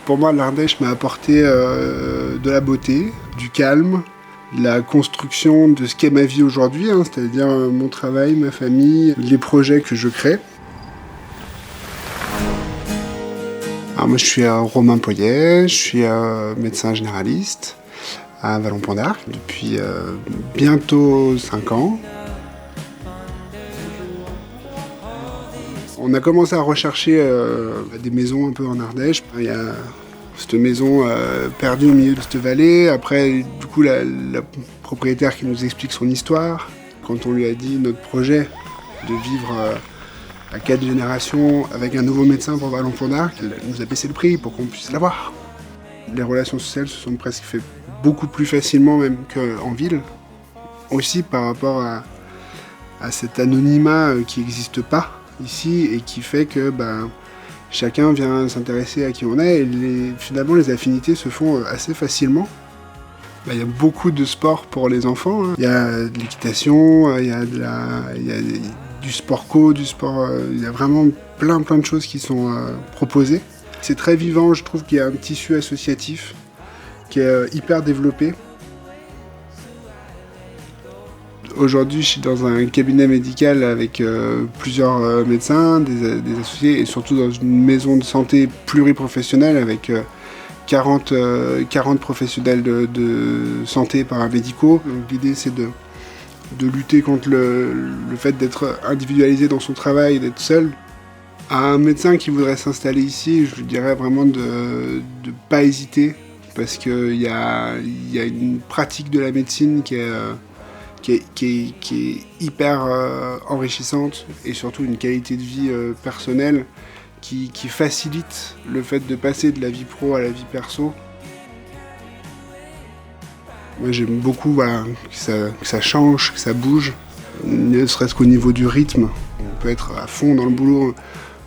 Pour moi, l'Ardèche m'a apporté de la beauté, du calme, la construction de ce qu'est ma vie aujourd'hui, c'est-à-dire mon travail, ma famille, les projets que je crée. Alors moi je suis Romain Poyet, je suis médecin généraliste à Vallon-Pont d'Arc depuis bientôt 5 ans. On a commencé à rechercher des maisons un peu en Ardèche. Il y a cette maison perdue au milieu de cette vallée. Après, du coup, la propriétaire qui nous explique son histoire. Quand on lui a dit notre projet de vivre à 4 générations avec un nouveau médecin pour Vallon-Pont d'Arc, elle nous a baissé le prix pour qu'on puisse l'avoir. Les relations sociales se sont presque fait beaucoup plus facilement même qu'en ville. Aussi par rapport à cet anonymat qui n'existe pas ici et qui fait que chacun vient s'intéresser à qui on est et finalement les affinités se font assez facilement. Il y a beaucoup de sports pour les enfants. Il y a de l'équitation, il y a du sport co, il y a vraiment plein de choses qui sont proposées. C'est très vivant, je trouve qu'il y a un tissu associatif qui est hyper développé. Aujourd'hui, je suis dans un cabinet médical avec plusieurs médecins, des associés, et surtout dans une maison de santé pluriprofessionnelle avec 40 professionnels de santé paramédicaux. Donc, l'idée, c'est de lutter contre le fait d'être individualisé dans son travail, d'être seul. À un médecin qui voudrait s'installer ici, je lui dirais vraiment de ne pas hésiter, parce qu'il y a une pratique de la médecine qui est hyper enrichissante et surtout une qualité de vie personnelle qui facilite le fait de passer de la vie pro à la vie perso. Moi j'aime beaucoup que ça change, que ça bouge, ne serait-ce qu'au niveau du rythme. On peut être à fond dans le boulot.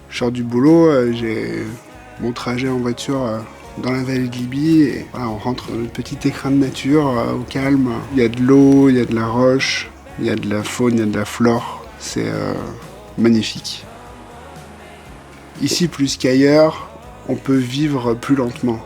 Je sors du boulot, j'ai mon trajet en voiture dans la vallée de Libye et voilà, on rentre dans notre petit écrin de nature au calme. Il y a de l'eau, il y a de la roche, il y a de la faune, il y a de la flore. C'est magnifique. Ici plus qu'ailleurs, on peut vivre plus lentement.